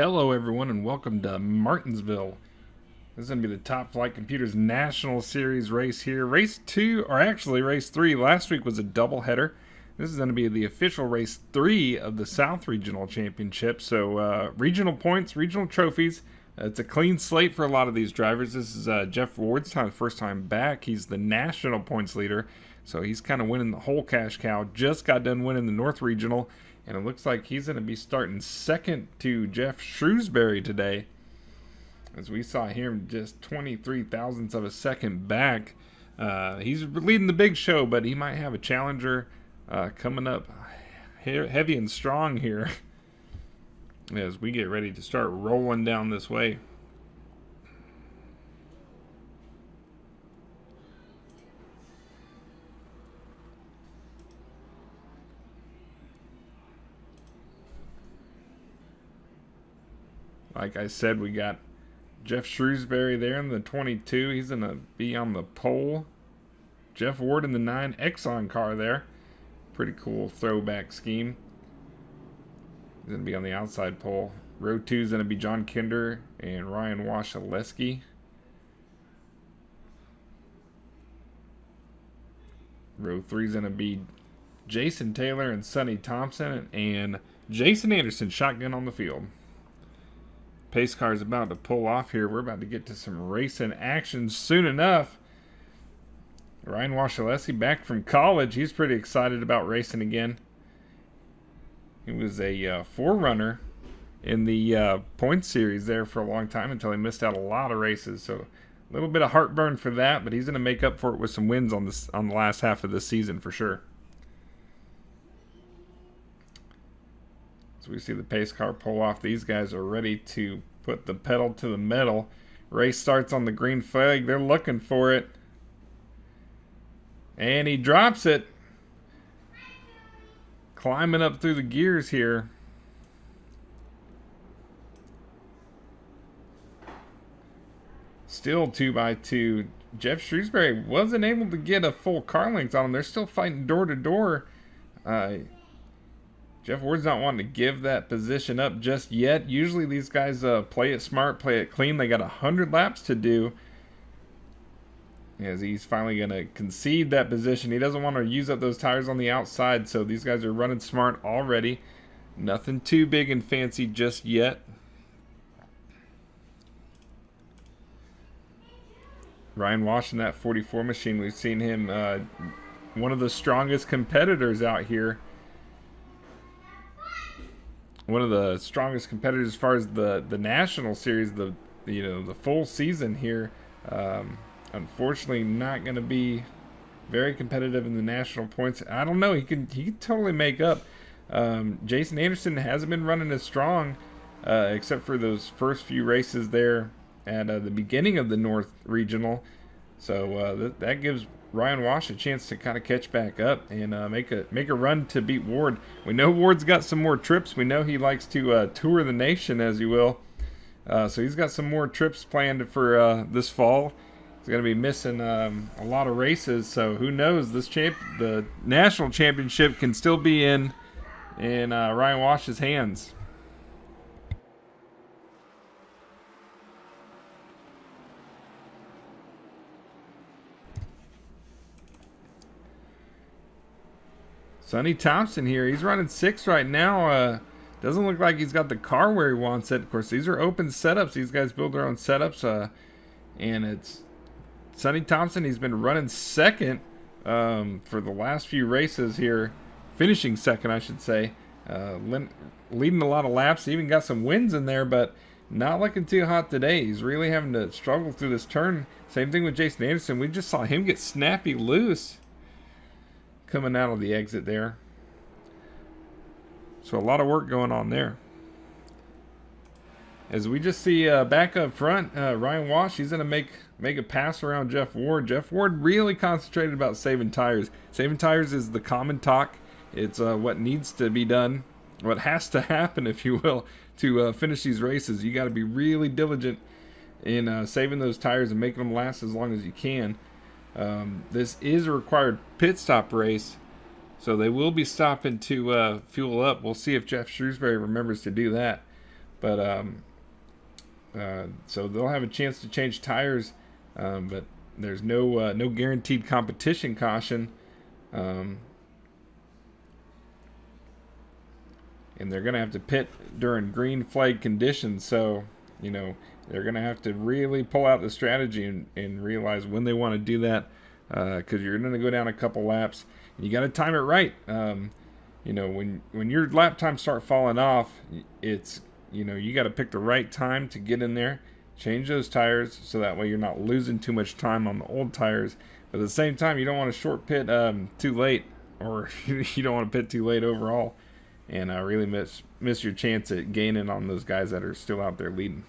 Hello everyone and welcome to Martinsville. This is going to be the Top Flight Computers National Series race here. Race 2, or actually race 3, last week was a doubleheader. This is going to be the official race 3 of the South Regional Championship. So regional points, regional trophies. It's a clean slate for a lot of these drivers. This is Jeff Ward's first time back. He's the national points leader. So he's kind of winning the whole cash cow. Just got done winning the North Regional. And it looks like he's going to be starting second to Jeff Shrewsbury today. As we saw him just 23 thousandths of a second back. He's leading the big show, but he might have a challenger coming up heavy and strong here as we get ready to start rolling down this way. Like I said, we got Jeff Shrewsbury there in the 22. He's going to be on the pole. Jeff Ward in the 9 Exxon car there. Pretty cool throwback scheme. He's going to be on the outside pole. Row 2 is going to be John Kinder and Ryan Washaleski. Row 3 is going to be Jason Taylor and Sonny Thompson. And Jason Anderson shotgun on the field. Pace car is about to pull off here. We're about to get to some racing action soon enough. Ryan Washaleski back from college. He's pretty excited about racing again. He was a forerunner in the points series there for a long time until he missed out a lot of races. So a little bit of heartburn for that, but he's going to make up for it with some wins on the last half of the season for sure. So we see the pace car pull off. These guys are ready to put the pedal to the metal. Race starts on the green flag. They're looking for it. And he drops it. Climbing up through the gears here. Still 2x2. Jeff Shrewsbury wasn't able to get a full car length on him. They're still fighting door to door. Jeff Ward's not wanting to give that position up just yet. Usually these guys play it smart, play it clean. They got 100 laps to do. As he's finally going to concede that position. He doesn't want to use up those tires on the outside, so these guys are running smart already. Nothing too big and fancy just yet. Ryan Wash in that 44 machine. We've seen him one of the strongest competitors out here. One of the strongest competitors as far as the national series, the full season here. Unfortunately, not going to be very competitive in the national points. I don't know. He can totally make up. Jason Anderson hasn't been running as strong, except for those first few races there at the beginning of the North Regional. So that gives Ryan Wash a chance to kind of catch back up and make a run to beat Ward. We know Ward's got some more trips. We know he likes to tour the nation, as you will. So he's got some more trips planned for this fall. He's going to be missing a lot of races. So who knows? The national championship can still be in Ryan Wash's hands. Sonny Thompson here. He's running 6 right now. Doesn't look like he's got the car where he wants it. Of course, these are open setups. These guys build their own setups. And it's Sonny Thompson. He's been running second for the last few races here. Finishing second, I should say. Leading a lot of laps. He even got some wins in there, but not looking too hot today. He's really having to struggle through this turn. Same thing with Jason Anderson. We just saw him get snappy loose coming out of the exit there. So a lot of work going on there. As we just see back up front, Ryan Wash, he's going to make a pass around Jeff Ward. Jeff Ward really concentrated about saving tires. Saving tires is the common talk. It's what needs to be done, what has to happen, if you will, to finish these races. You got to be really diligent in saving those tires and making them last as long as you can. This is a required pit stop race, so they will be stopping to fuel up. We'll see if Jeff Shrewsbury remembers to do that. But so they'll have a chance to change tires, but there's no guaranteed competition caution. And they're going to have to pit during green flag conditions. So, you know, they're going to have to really pull out the strategy and realize when they want to do that, because you're going to go down a couple laps. And you got to time it right. You know, when your lap times start falling off, it's, you know, you got to pick the right time to get in there, change those tires, so that way you're not losing too much time on the old tires. But at the same time, you don't want to short pit too late, or you don't want to pit too late overall, and really miss your chance at gaining on those guys that are still out there leading.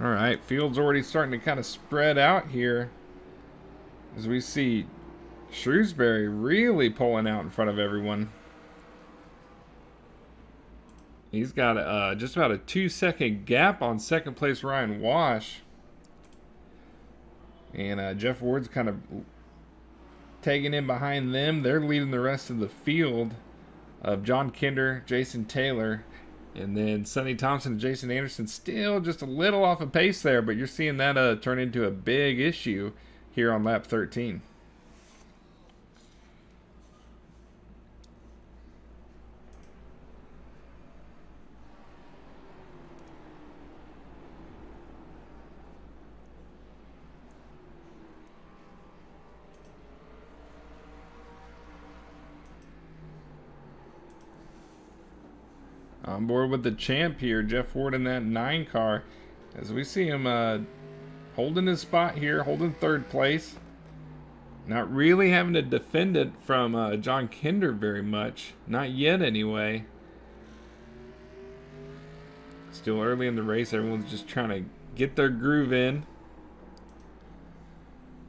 All right, field's already starting to kind of spread out here as we see Shrewsbury really pulling out in front of everyone. He's got just about a 2-second gap on second place Ryan Wash. And Jeff Ward's kind of tagging in behind them. They're leading the rest of the field of John Kinder, Jason Taylor, and then Sonny Thompson and Jason Anderson still just a little off of pace there, but you're seeing that turn into a big issue here on lap 13. On board with the champ here, Jeff Ward in that 9 car, as we see him holding his spot here, holding third place. Not really having to defend it from John Kinder very much. Not yet, anyway. Still early in the race. Everyone's just trying to get their groove in.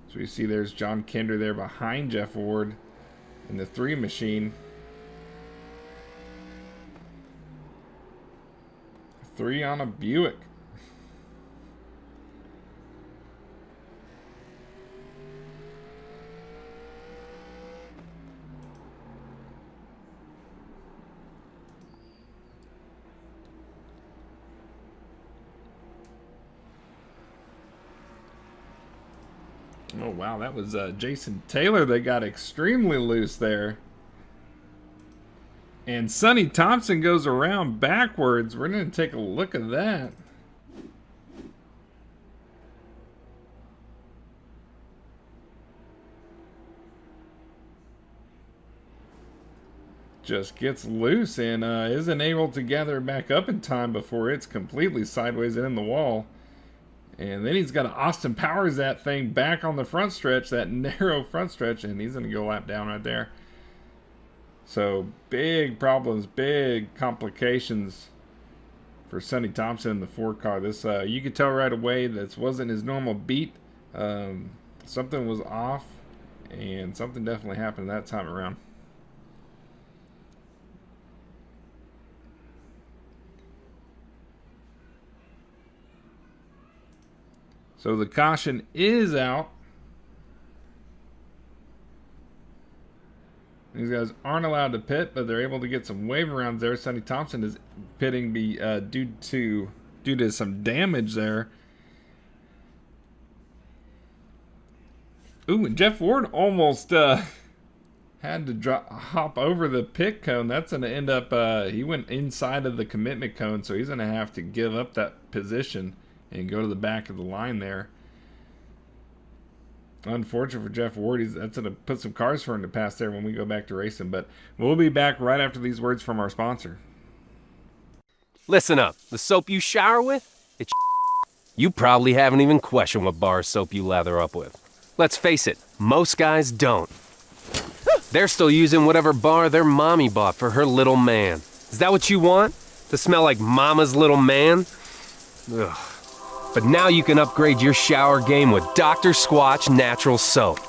So we see there's John Kinder there behind Jeff Ward in the 3 machine. 3 on a Buick. Oh wow, that was Jason Taylor that got extremely loose there. And Sonny Thompson goes around backwards. We're going to take a look at that. Just gets loose and isn't able to gather back up in time before it's completely sideways and in the wall. And then he's got to Austin Powers that thing back on the front stretch, that narrow front stretch, and he's going to go lap down right there. So big problems, big complications for Sonny Thompson in the 4 car. This you could tell right away this wasn't his normal beat. Something was off, and something definitely happened that time around. So the caution is out. These guys aren't allowed to pit, but they're able to get some wave rounds there. Sonny Thompson is pitting due to some damage there. Ooh, and Jeff Ward almost had to hop over the pit cone. That's going to end up, he went inside of the commitment cone, so he's going to have to give up that position and go to the back of the line there. Unfortunate for Jeff Ward. That's going to put some cars for him to pass there when we go back to racing. But we'll be back right after these words from our sponsor. Listen up. The soap you shower with, it's you probably haven't even questioned what bar soap you lather up with. Let's face it, most guys don't. They're still using whatever bar their mommy bought for her little man. Is that what you want? To smell like mama's little man? Ugh. But now you can upgrade your shower game with Dr. Squatch Natural Soap.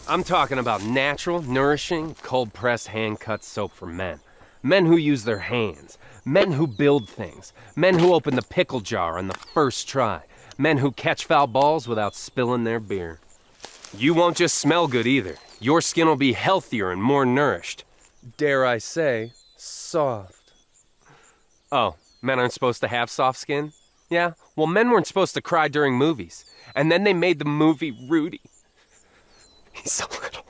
I'm talking about natural, nourishing, cold-pressed, hand-cut soap for men. Men who use their hands. Men who build things. Men who open the pickle jar on the first try. Men who catch foul balls without spilling their beer. You won't just smell good either. Your skin will be healthier and more nourished. Dare I say, soft. Oh, men aren't supposed to have soft skin? Yeah, well, men weren't supposed to cry during movies. And then they made the movie Rudy. He's so little.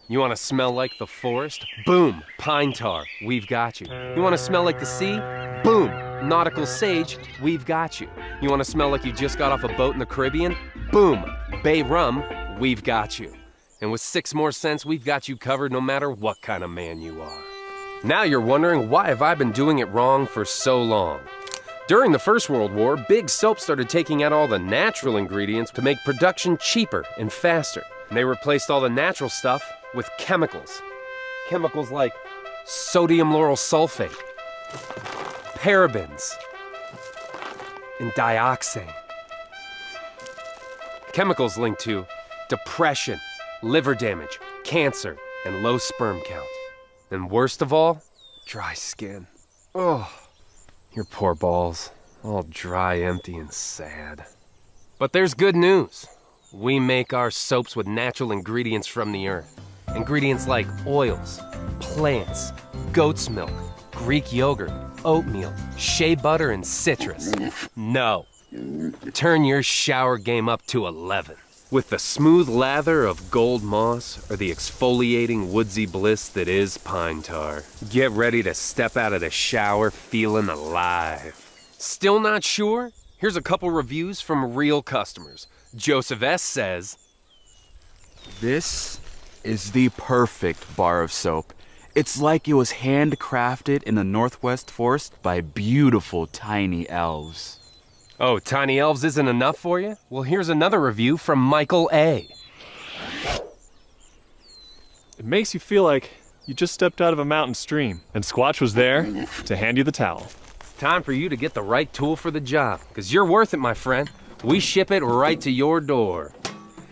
You want to smell like the forest? Boom, pine tar, we've got you. You want to smell like the sea? Boom, nautical sage, we've got you. You want to smell like you just got off a boat in the Caribbean? Boom, bay rum, we've got you. And with 6 more cents, we've got you covered no matter what kind of man you are. Now you're wondering, why have I been doing it wrong for so long? During the First World War, big soap started taking out all the natural ingredients to make production cheaper and faster. And they replaced all the natural stuff with chemicals. Chemicals like sodium lauryl sulfate, parabens, and dioxane. Chemicals linked to depression, liver damage, cancer, and low sperm count. And worst of all, dry skin. Oh, your poor balls, all dry, empty, and sad. But there's good news. We make our soaps with natural ingredients from the earth. Ingredients like oils, plants, goat's milk, Greek yogurt, oatmeal, shea butter, and citrus. No. Turn your shower game up to 11. With the smooth lather of gold moss or the exfoliating woodsy bliss that is pine tar, get ready to step out of the shower feeling alive. Still not sure? Here's a couple reviews from real customers. Joseph S. says, "This is the perfect bar of soap. It's like it was handcrafted in the Northwest Forest by beautiful tiny elves." oh, tiny elves isn't enough for you? Well, here's another review from Michael A. It makes you feel like you just stepped out of a mountain stream, and Squatch was there to hand you the towel. It's time for you to get the right tool for the job, because you're worth it, my friend. We ship it right to your door.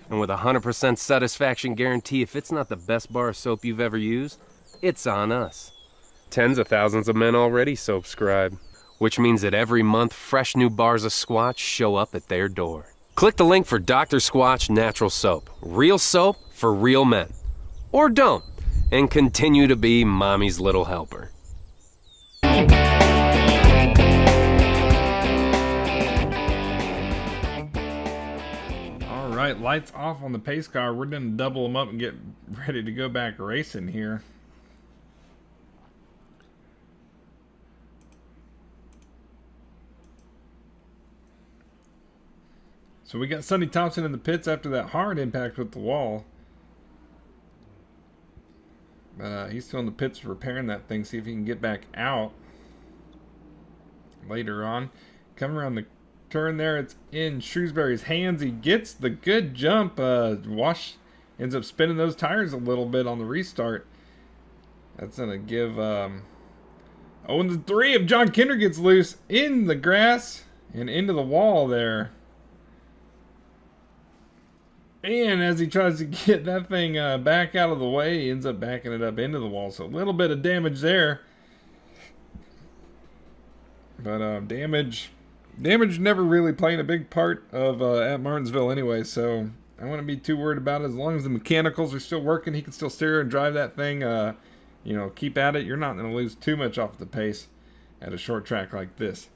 And with a 100% satisfaction guarantee, if it's not the best bar of soap you've ever used, it's on us. Tens of thousands of men already soapscribe, which means that every month, fresh new bars of Squatch show up at their door. Click the link for Dr. Squatch Natural Soap. Real soap for real men. Or don't, and continue to be mommy's little helper. All right, lights off on the pace car. We're going to double them up and get ready to go back racing here. So we got Sonny Thompson in the pits after that hard impact with the wall. He's still in the pits repairing that thing, see if he can get back out later on. Coming around the turn there, it's in Shrewsbury's hands. He gets the good jump. Wash ends up spinning those tires a little bit on the restart. That's going to give... oh, and the 3 of John Kinder gets loose in the grass and into the wall there. And as he tries to get that thing back out of the way, he ends up backing it up into the wall. So a little bit of damage there. But damage never really playing a big part of at Martinsville anyway. So I wouldn't be too worried about it. As long as the mechanicals are still working, he can still steer and drive that thing. You know, keep at it. You're not going to lose too much off the pace at a short track like this.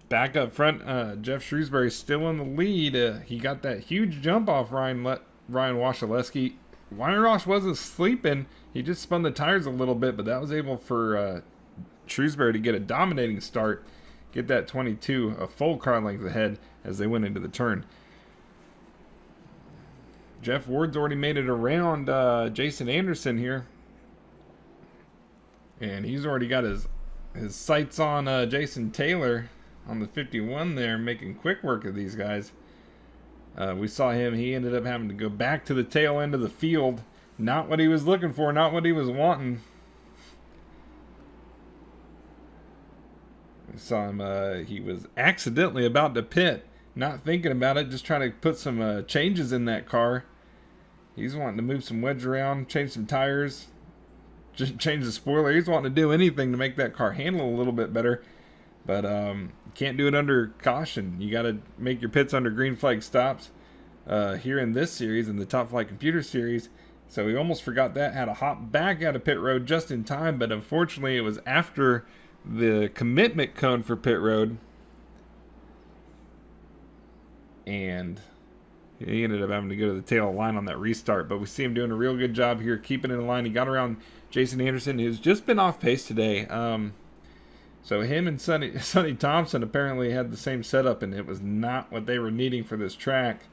Back up front, Jeff Shrewsbury still in the lead. He got that huge jump off Ryan Washaleski. Weinrosh wasn't sleeping. He just spun the tires a little bit, but that was able for Shrewsbury to get a dominating start, get that 22 a full car length ahead as they went into the turn. Jeff Ward's already made it around Jason Anderson here. And he's already got his sights on Jason Taylor on the 51 there, making quick work of these guys. We saw him. He ended up having to go back to the tail end of the field. Not what he was looking for, not what he was wanting. We saw him, he was accidentally about to pit. Not thinking about it, just trying to put some changes in that car. He's wanting to move some wedge around, change some tires, just change the spoiler. He's wanting to do anything to make that car handle a little bit better. But you can't do it under caution. You got to make your pits under green flag stops here in this series, in the Top Flight Computer series. So we almost forgot that. Had to hop back out of pit road just in time, but unfortunately it was after the commitment cone for pit road. And he ended up having to go to the tail of the line on that restart. But we see him doing a real good job here, keeping it in line. He got around Jason Anderson, who's just been off pace today. So him and Sonny Thompson apparently had the same setup, and it was not what they were needing for this track.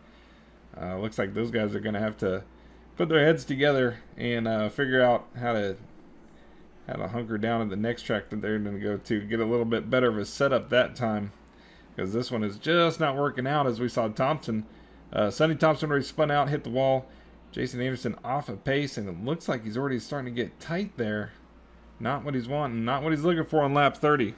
Looks like those guys are going to have to put their heads together and figure out how to hunker down at the next track that they're going to go to, get a little bit better of a setup that time, because this one is just not working out. As we saw Thompson, Sonny Thompson already spun out, hit the wall. Jason Anderson off of pace, and it looks like he's already starting to get tight there. Not what he's wanting, not what he's looking for on lap 30.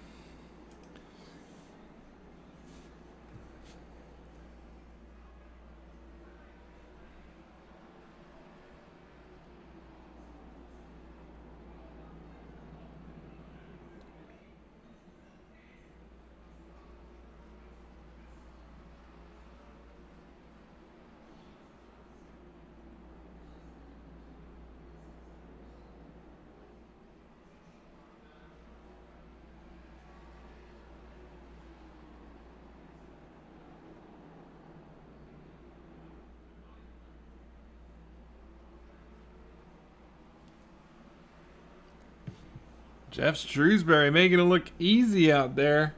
Jeff Shrewsbury making it look easy out there,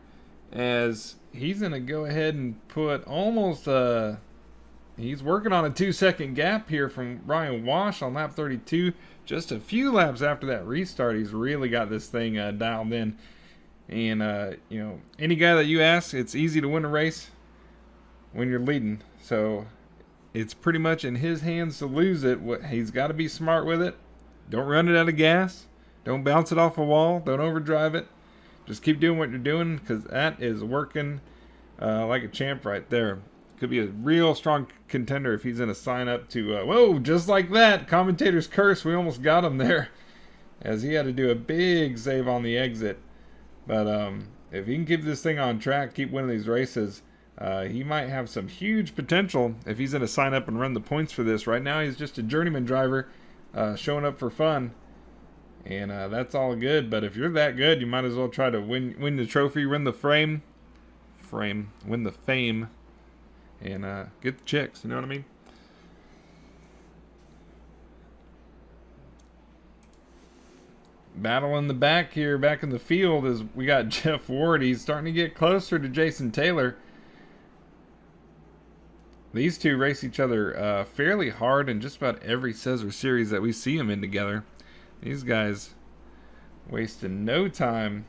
as he's going to go ahead and put almost he's working on a 2-second gap here from Ryan Wash on lap 32. Just a few laps after that restart, he's really got this thing dialed in. And you know, any guy that you ask, it's easy to win a race when you're leading. So it's pretty much in his hands to lose it. He's got to be smart with it. Don't run it out of gas. Don't bounce it off a wall. Don't overdrive it. Just keep doing what you're doing, because that is working like a champ right there. Could be a real strong contender if he's in a sign up to, whoa, just like that. Commentator's curse. We almost got him there, as he had to do a big save on the exit. But if he can keep this thing on track, keep winning these races, he might have some huge potential if he's in a sign up and run the points for this. Right now he's just a journeyman driver showing up for fun. And that's all good, but if you're that good, you might as well try to win the trophy, win the win the fame, and get the chicks, you know what I mean? Battle in the back here, back in the field, is we got Jeff Ward. He's starting to get closer to Jason Taylor. These two race each other fairly hard in just about every SESRA series that we see them in together. These guys wasting no time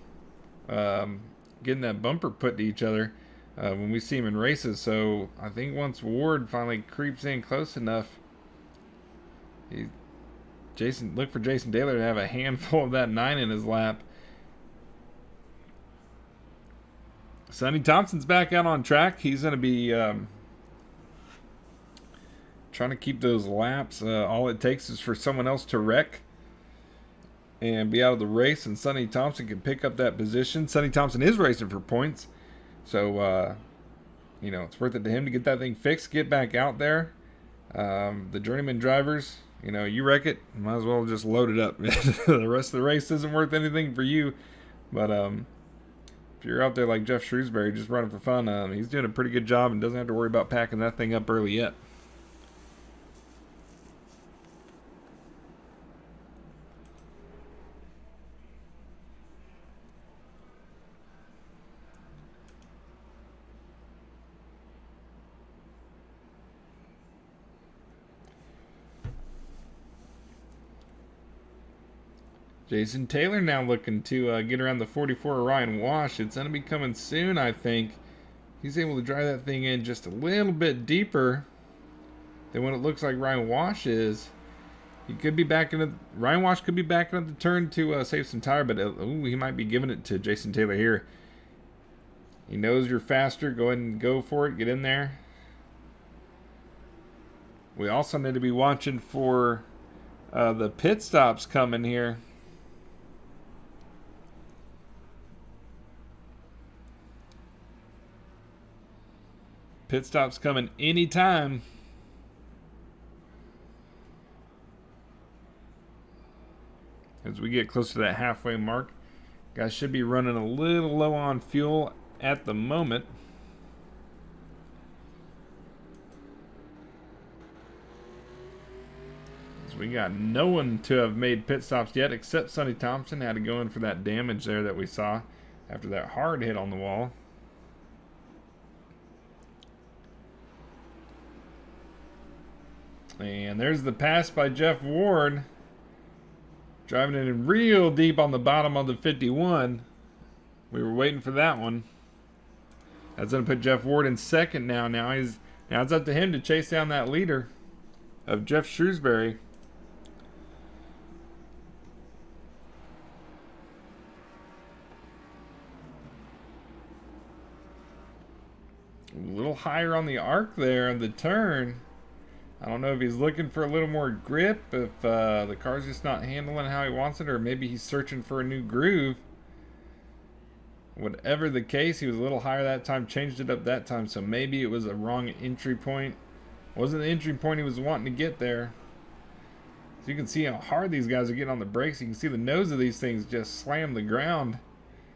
getting that bumper put to each other when we see them in races. So I think once Ward finally creeps in close enough, look for Jason Taylor to have a handful of that 9 in his lap. Sonny Thompson's back out on track. He's going to be trying to keep those laps. All it takes is for someone else to wreck and be out of the race, and Sonny Thompson can pick up that position. Sonny Thompson is racing for points, so you know, it's worth it to him to get that thing fixed, get back out there. The journeyman drivers, you know, you wreck it, might as well just load it up. The rest of the race isn't worth anything for you, but if you're out there like Jeff Shrewsbury just running for fun, he's doing a pretty good job and doesn't have to worry about packing that thing up early yet. Jason Taylor now looking to get around the 44 Ryan Wash. It's going to be coming soon, I think. He's able to drive that thing in just a little bit deeper than what it looks like Ryan Wash is. He could be Ryan Wash could be backing up the turn to save some tire, but he might be giving it to Jason Taylor here. He knows you're faster. Go ahead and go for it. Get in there. We also need to be watching for the pit stops coming here. Pit stop's coming anytime. As we get closer to that halfway mark, guys should be running a little low on fuel at the moment. As we got no one to have made pit stops yet except Sonny Thompson. Had to go in for that damage there that we saw after that hard hit on the wall. And there's the pass by Jeff Ward. Driving it in real deep on the bottom of the 51. We were waiting for that one. That's going to put Jeff Ward in second now. Now it's up to him to chase down that leader of Jeff Shrewsbury. A little higher on the arc there of the turn. I don't know if he's looking for a little more grip, if the car's just not handling how he wants it, or maybe he's searching for a new groove. Whatever the case, he was a little higher that time, changed it up that time, so maybe it was a wrong entry point. Wasn't the entry point he was wanting to get there. So you can see how hard these guys are getting on the brakes. You can see the nose of these things just slam the ground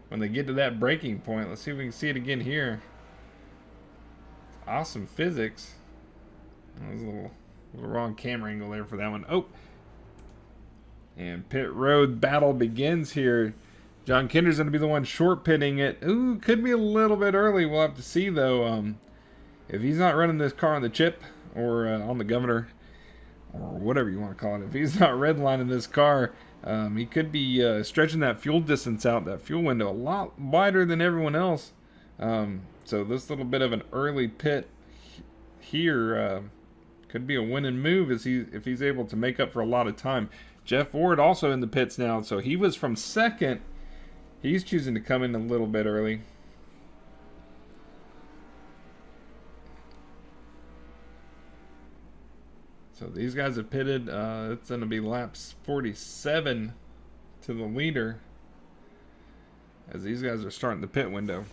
when they get to that braking point. Let's see if we can see it again here. Awesome physics. That was a little wrong camera angle there for that one. Oh! And pit road battle begins here. John Kinder's going to be the one short pitting it. Ooh, could be a little bit early. We'll have to see, though. If he's not running this car on the chip or on the governor or whatever you want to call it, if he's not redlining this car, he could be stretching that fuel distance out, that fuel window, a lot wider than everyone else. So this little bit of an early pit here could be a winning move if he's able to make up for a lot of time. Jeff Ward also in the pits now, so he was from second. He's choosing to come in a little bit early. So these guys have pitted. It's going to be laps 47 to the leader as these guys are starting the pit window.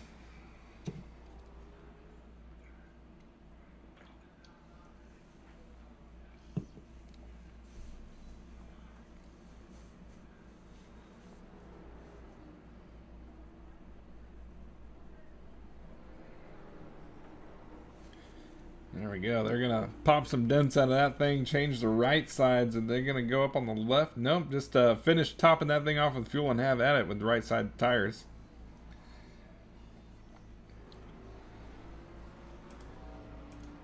There we go. They're going to pop some dents out of that thing, change the right sides, and they're going to go up on the left. Nope, just finish topping that thing off with fuel and have at it with the right side tires.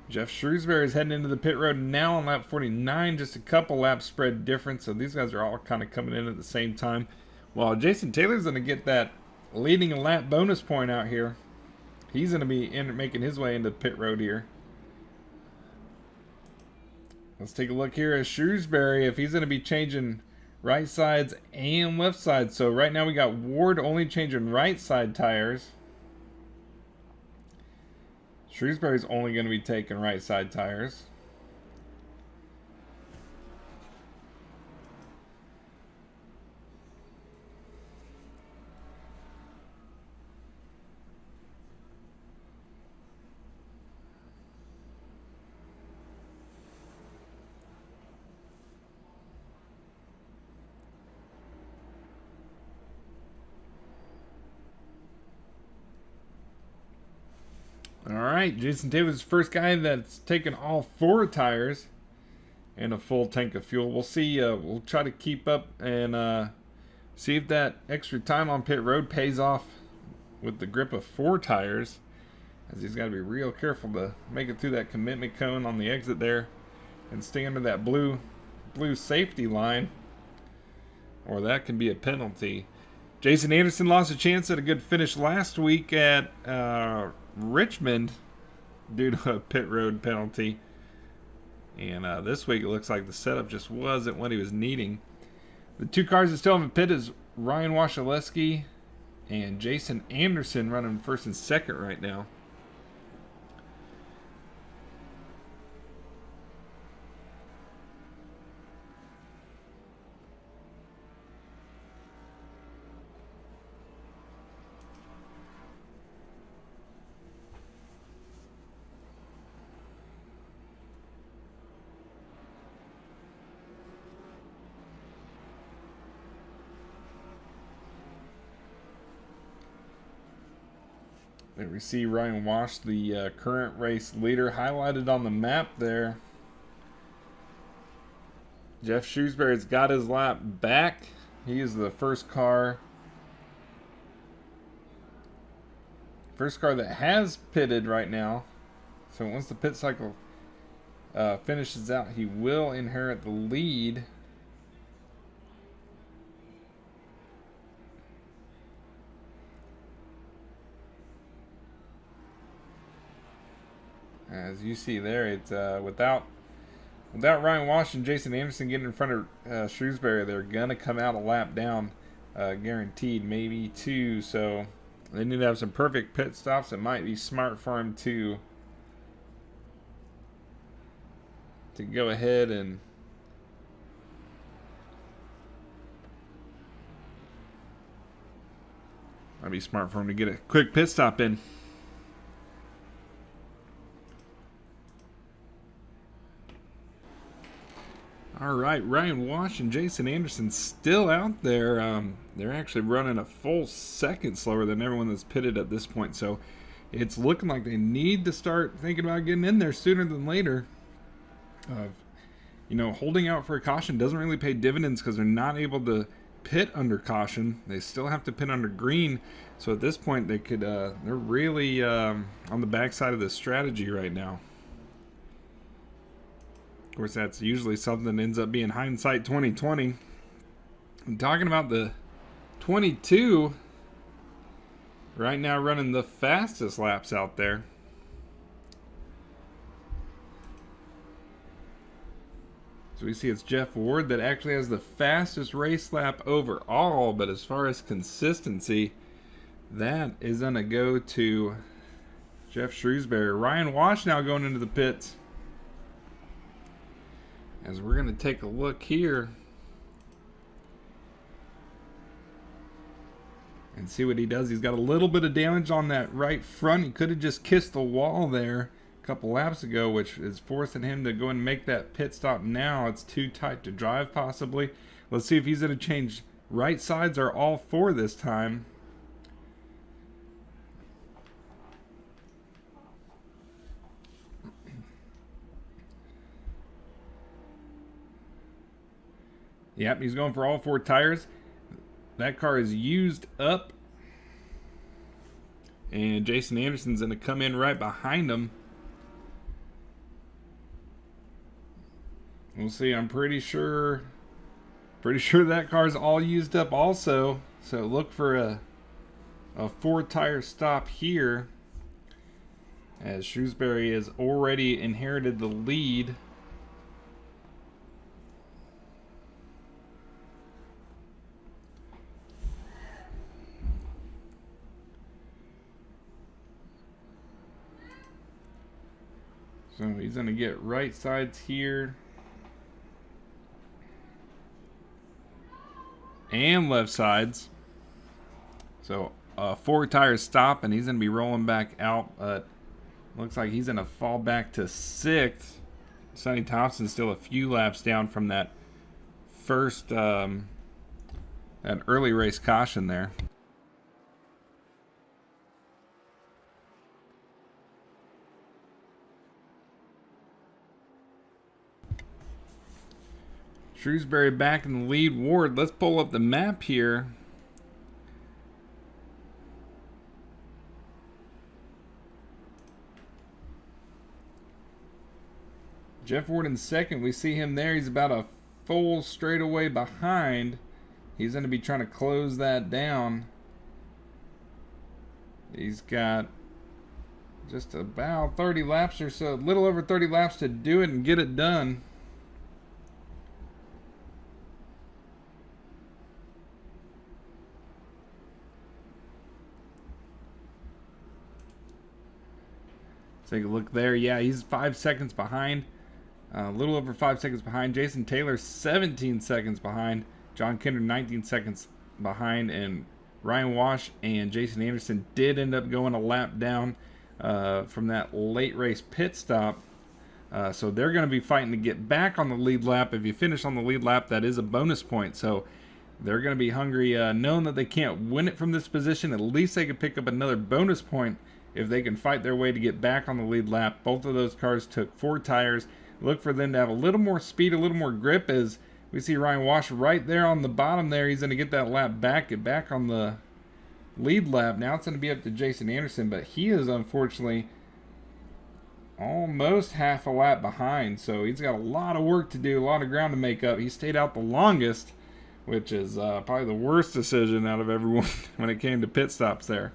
Jeff Shrewsbury is heading into the pit road now on lap 49, just a couple laps spread difference, so these guys are all kind of coming in at the same time. While Jason Taylor's going to get that leading a lap bonus point out here. He's going to be making his way into pit road here. Let's take a look here at Shrewsbury, if he's going to be changing right sides and left sides. So right now we got Ward only changing right side tires. Shrewsbury's only going to be taking right side tires. Alright, Jason Taylor's the first guy that's taken all 4 tires and a full tank of fuel. We'll see, we'll try to keep up and see if that extra time on pit road pays off with the grip of 4 tires, as he's got to be real careful to make it through that commitment cone on the exit there and stay under that blue safety line, or that can be a penalty. Jason Anderson lost a chance at a good finish last week at Richmond due to a pit road penalty, and this week it looks like the setup just wasn't what he was needing. The 2 cars that still haven't pit is Ryan Washaleski and Jason Anderson running first and second right now. There we see Ryan Wash, the current race leader, highlighted on the map there. Jeff Shrewsbury's got his lap back. He is the first car that has pitted right now. So once the pit cycle finishes out, he will inherit the lead. As you see there, it's without Ryan Wash and Jason Anderson getting in front of Shrewsbury, they're gonna come out a lap down, guaranteed, maybe two. So they need to have some perfect pit stops. It might be smart for him to go ahead and get a quick pit stop in. All right, Ryan Wash and Jason Anderson still out there. They're actually running a full second slower than everyone that's pitted at this point. So it's looking like they need to start thinking about getting in there sooner than later. Holding out for a caution doesn't really pay dividends because they're not able to pit under caution. They still have to pit under green. So at this point, they're really on the backside of this strategy right now. Of course, that's usually something that ends up being hindsight 2020. I'm talking about the 22 right now running the fastest laps out there. So we see it's Jeff Ward that actually has the fastest race lap overall, but as far as consistency, that is going to go to Jeff Shrewsbury. Ryan Wash now going into the pits. As we're going to take a look here and see what he does. He's got a little bit of damage on that right front. He could have just kissed the wall there a couple laps ago, which is forcing him to go and make that pit stop now. It's too tight to drive possibly. Let's see if he's going to change right sides or all four this time. Yep, he's going for all four tires. That car is used up. And Jason Anderson's going to come in right behind him. We'll see. I'm pretty sure that car's all used up also. So look for a four tire stop here, as Shrewsbury has already inherited the lead. So he's going to get right sides here and left sides. So four tires stop, and he's going to be rolling back out. But looks like he's going to fall back to sixth. Sonny Thompson's still a few laps down from that first, that early race caution there. Shrewsbury back in the lead. Ward, let's pull up the map here. Jeff Ward in second. We see him there. He's about a full straightaway behind. He's going to be trying to close that down. He's got just about 30 laps or so, a little over 30 laps to do it and get it done. Take a look there. Yeah, he's 5 seconds behind. A little over 5 seconds behind. Jason Taylor, 17 seconds behind. John Kinder, 19 seconds behind. And Ryan Wash and Jason Anderson did end up going a lap down from that late race pit stop. So they're going to be fighting to get back on the lead lap. If you finish on the lead lap, that is a bonus point. So they're going to be hungry, knowing that they can't win it from this position. At least they could pick up another bonus point if they can fight their way to get back on the lead lap. Both of those cars took 4 tires. Look for them to have a little more speed, a little more grip, as we see Ryan Wash right there on the bottom there. He's going to get that lap back, get back on the lead lap. Now it's going to be up to Jason Anderson, but he is unfortunately almost half a lap behind. So he's got a lot of work to do, a lot of ground to make up. He stayed out the longest, which is probably the worst decision out of everyone when it came to pit stops there.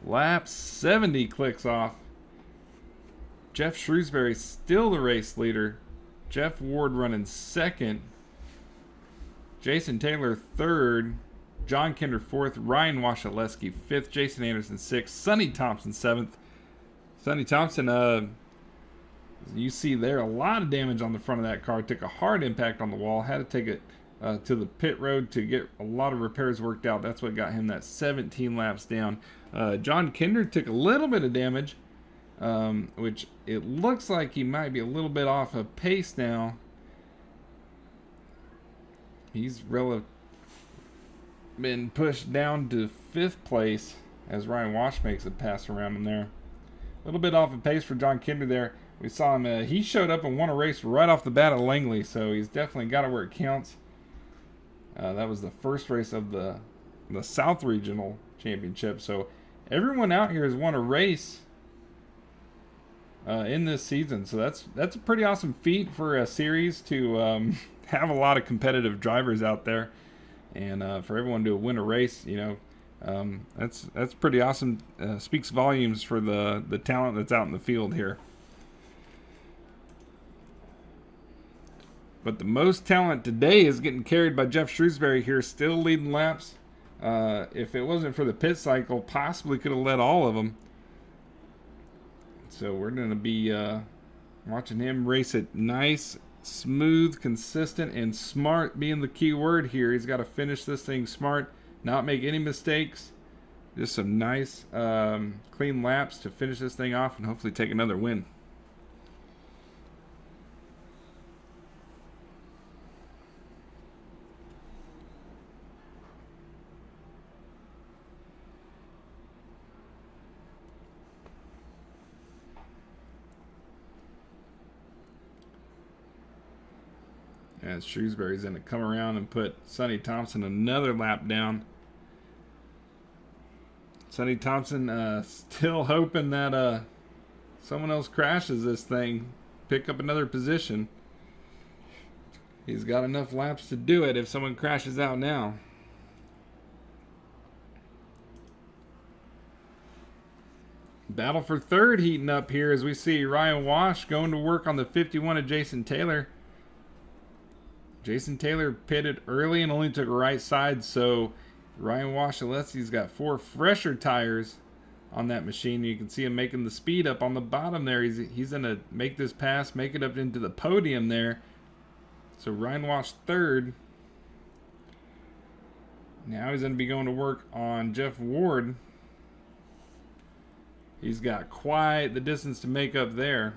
Lap 70 clicks off. Jeff Shrewsbury still the race leader. Jeff Ward running second. Jason Taylor third. John Kinder fourth. Ryan Washaleski fifth. Jason Anderson sixth. Sonny Thompson seventh. Sonny Thompson, you see there, a lot of damage on the front of that car. Took a hard impact on the wall. Had to take it to the pit road to get a lot of repairs worked out. That's what got him that 17 laps down. John Kinder took a little bit of damage, which it looks like he might be a little bit off of pace now. He's been pushed down to 5th place as Ryan Wash makes a pass around him there. A little bit off of pace for John Kinder there. We saw him, he showed up and won a race right off the bat at Langley, so he's definitely got it where it counts. That was the first race of the South Regional Championship. So everyone out here has won a race in this season. So that's a pretty awesome feat for a series to have a lot of competitive drivers out there, and for everyone to win a race. You know, that's pretty awesome. Speaks volumes for the talent that's out in the field here. But the most talent today is getting carried by Jeff Shrewsbury here, still leading laps. If it wasn't for the pit cycle, possibly could have led all of them. So we're going to be watching him race it nice, smooth, consistent, and smart being the key word here. He's got to finish this thing smart, not make any mistakes. Just some nice, clean laps to finish this thing off and hopefully take another win. As Shrewsbury's going to come around and put Sonny Thompson another lap down. Sonny Thompson still hoping that someone else crashes this thing, pick up another position. He's got enough laps to do it if someone crashes out now. Battle for third heating up here as we see Ryan Wash going to work on the 51 of Jason Taylor. Jason Taylor pitted early and only took right side, so Ryan Washaleski's got 4 fresher tires on that machine. You can see him making the speed up on the bottom there. He's going to make this pass, make it up into the podium there. So Ryan Wash third. Now he's going to be going to work on Jeff Ward. He's got quite the distance to make up there.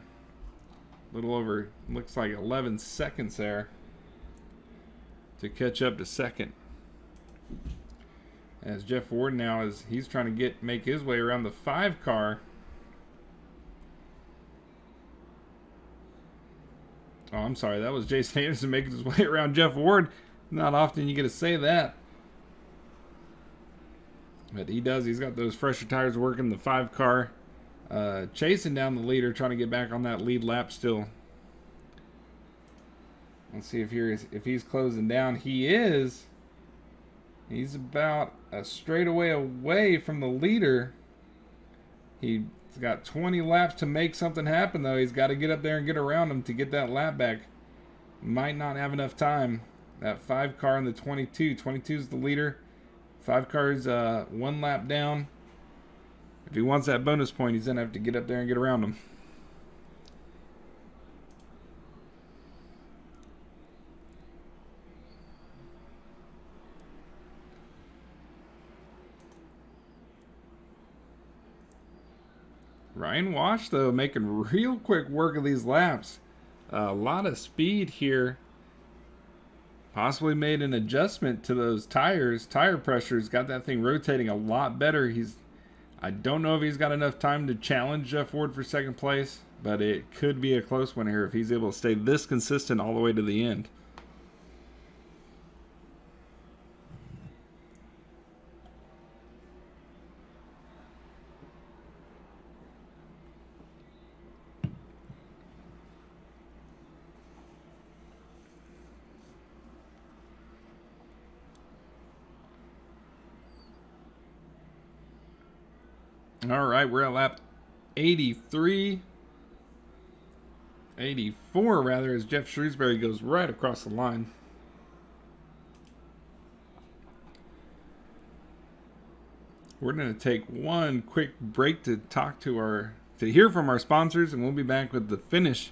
A little over, looks like 11 seconds there to catch up to second. As Jeff Ward now he's trying to make his way around the 5 car. Oh, I'm sorry, that was Jason Anderson making his way around Jeff Ward. Not often you get to say that. But he does. He's got those fresher tires working the 5 car. Chasing down the leader, trying to get back on that lead lap still. Let's see if he's closing down. He is. He's about a straightaway away from the leader. He's got 20 laps to make something happen, though. He's got to get up there and get around him to get that lap back. Might not have enough time. That 5 car in the 22. 22 is the leader. 5 cars 1 lap down. If he wants that bonus point, he's going to have to get up there and get around him. Ryan Wash, though, making real quick work of these laps. A lot of speed here. Possibly made an adjustment to those tires. Tire pressures got that thing rotating a lot better. I don't know if he's got enough time to challenge Jeff Ward for second place, but it could be a close one here if he's able to stay this consistent all the way to the end. All right, we're at lap 84 rather, as Jeff Shrewsbury goes right across the line. We're going to take one quick break to hear from our sponsors, and we'll be back with the finish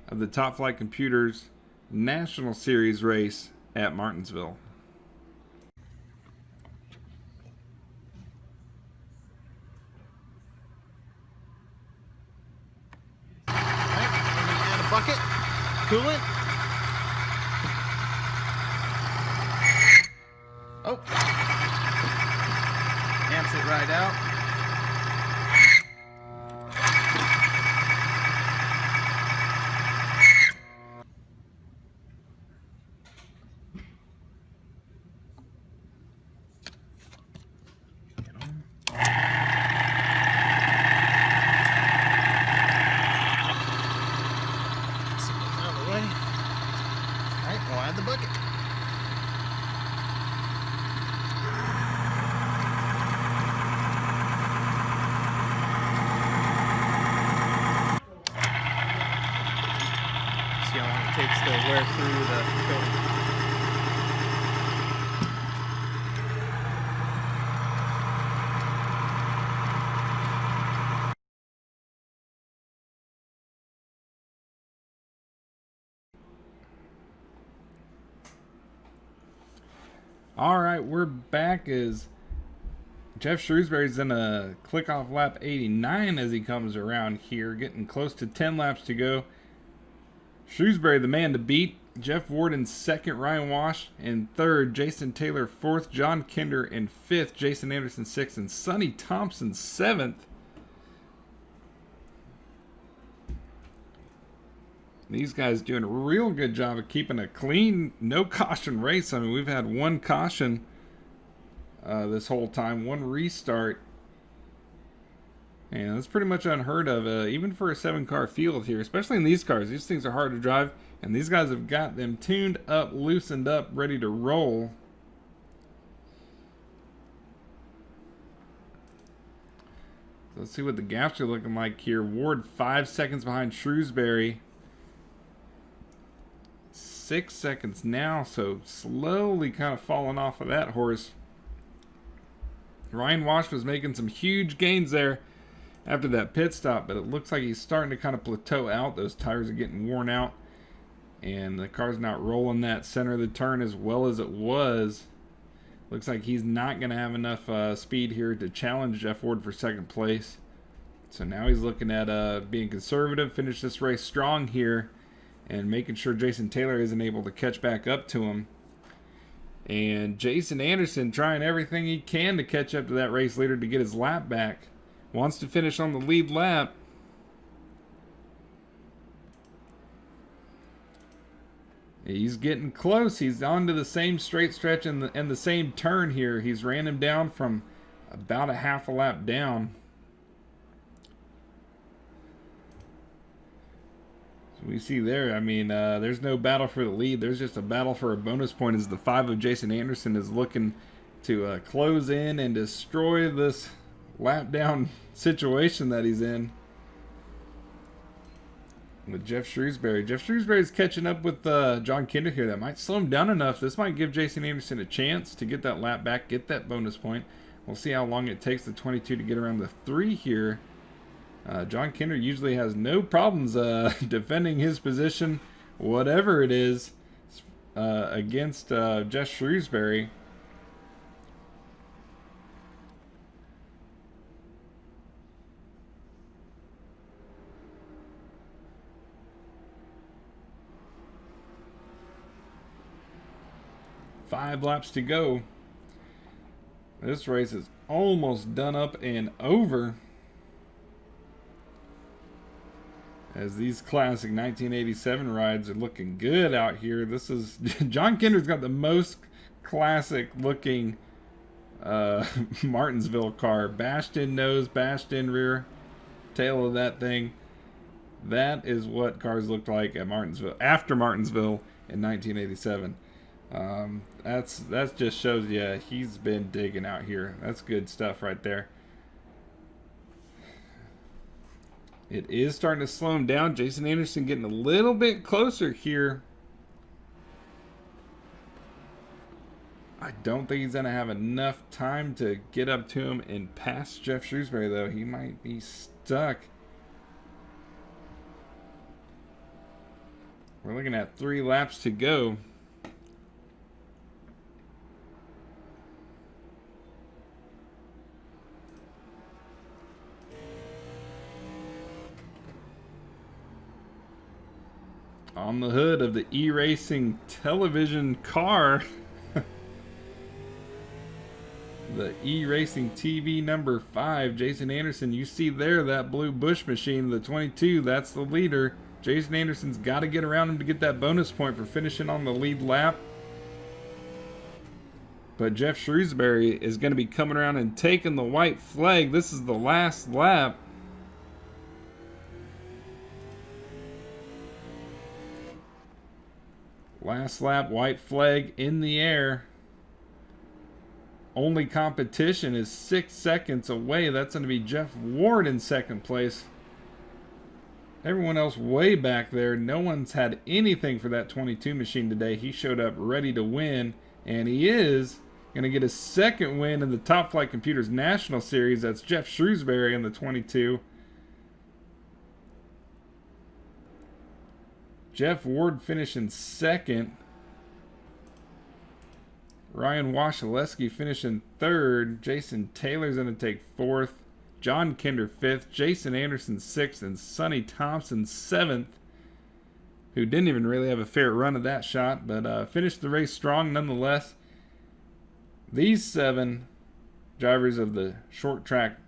of the Top Flight Computers National Series race at Martinsville. Bucket, coolant. Oh, amps it right out. The bucket. See how long it takes to wear through the coating. All right, we're back as Jeff Shrewsbury's in a click off lap 89 as he comes around here, getting close to 10 laps to go. Shrewsbury, the man to beat. Jeff Ward in second, Ryan Wash in third, Jason Taylor fourth, John Kinder in fifth, Jason Anderson sixth, and Sonny Thompson seventh. These guys doing a real good job of keeping a clean, no caution race. I mean, we've had one caution this whole time, one restart. And that's pretty much unheard of, even for a 7-car field here, especially in these cars. These things are hard to drive, and these guys have got them tuned up, loosened up, ready to roll. So let's see what the gaps are looking like here. Ward 5 seconds behind Shrewsbury. 6 seconds now, so slowly kind of falling off of that horse. Ryan Wash was making some huge gains there after that pit stop, but it looks like he's starting to kind of plateau out. Those tires are getting worn out, and the car's not rolling that center of the turn as well as it was. Looks like he's not going to have enough speed here to challenge Jeff Ward for second place. So now he's looking at being conservative, finish this race strong here, and making sure Jason Taylor isn't able to catch back up to him. And Jason Anderson trying everything he can to catch up to that race leader to get his lap back. Wants to finish on the lead lap. He's getting close. He's on to the same straight stretch and the same turn here. He's ran him down from about a half a lap down. We see there, I mean, there's no battle for the lead. There's just a battle for a bonus point as the 5 of Jason Anderson is looking to close in and destroy this lap down situation that he's in with Jeff Shrewsbury. Jeff Shrewsbury's catching up with John Kinder here. That might slow him down enough. This might give Jason Anderson a chance to get that lap back, get that bonus point. We'll see how long it takes the 22 to get around the 3 here. John Kinder usually has no problems defending his position, whatever it is, against Jeff Shrewsbury. 5 laps to go. This race is almost done up and over, as these classic 1987 rides are looking good out here. This is John Kinder's got the most classic looking Martinsville car. Bashed in nose, bashed in rear, tail of that thing. That is what cars looked like at Martinsville, after Martinsville in 1987. That's just shows you he's been digging out here. That's good stuff right there. It is starting to slow him down. Jason Anderson getting a little bit closer here. I don't think he's going to have enough time to get up to him and pass Jeff Shrewsbury, though. He might be stuck. We're looking at 3 laps to go. On the hood of the E-Racing television car, the E-Racing TV number 5, Jason Anderson. You see there that blue Bush machine, the 22, that's the leader. Jason Anderson's got to get around him to get that bonus point for finishing on the lead lap. But Jeff Shrewsbury is going to be coming around and taking the white flag. This is the last lap. Last lap, white flag in the air. Only competition is 6 seconds away. That's going to be Jeff Ward in second place. Everyone else way back there. No one's had anything for that 22 machine today. He showed up ready to win, and he is going to get his second win in the Top Flight Computers National Series. That's Jeff Shrewsbury in the 22. Jeff Ward finishing second. Ryan Washaleski finishing third. Jason Taylor's going to take fourth. John Kinder fifth. Jason Anderson sixth. And Sonny Thompson seventh, who didn't even really have a fair run of that shot, but finished the race strong nonetheless. These 7 drivers of the short track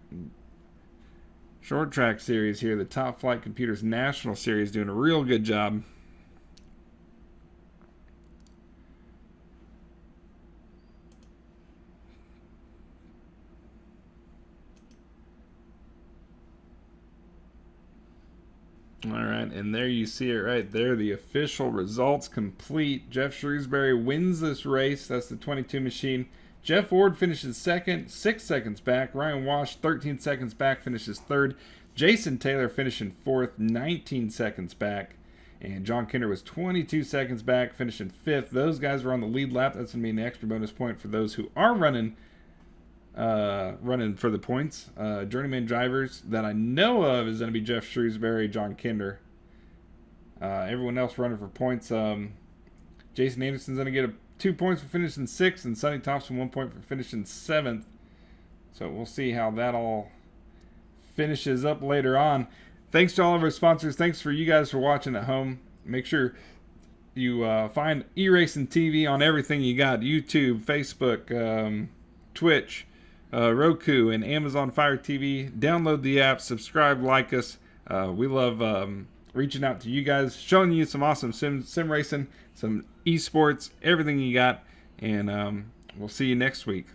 series here, the Top Flight Computers National Series, doing a real good job. All right, and there you see it right there. The official results complete. Jeff Shrewsbury wins this race. That's the 22 machine. Jeff Ward finishes second, 6 seconds back. Ryan Wash, 13 seconds back, finishes third. Jason Taylor finishing fourth, 19 seconds back. And John Kinder was 22 seconds back, finishing fifth. Those guys were on the lead lap. That's going to be an extra bonus point for those who are running for the points. Journeyman drivers that I know of is going to be Jeff Shrewsbury, John Kinder. Everyone else running for points. Jason Anderson's going to get 2 points for finishing 6th, and Sonny Thompson 1 point for finishing 7th. So we'll see how that all finishes up later on. Thanks to all of our sponsors. Thanks for you guys for watching at home. Make sure you find E-Racing TV on everything you got. YouTube, Facebook, Twitch, Roku, and Amazon Fire TV. Download the app, subscribe, like us. We love reaching out to you guys, showing you some awesome sim racing, some esports, everything you got. And we'll see you next week.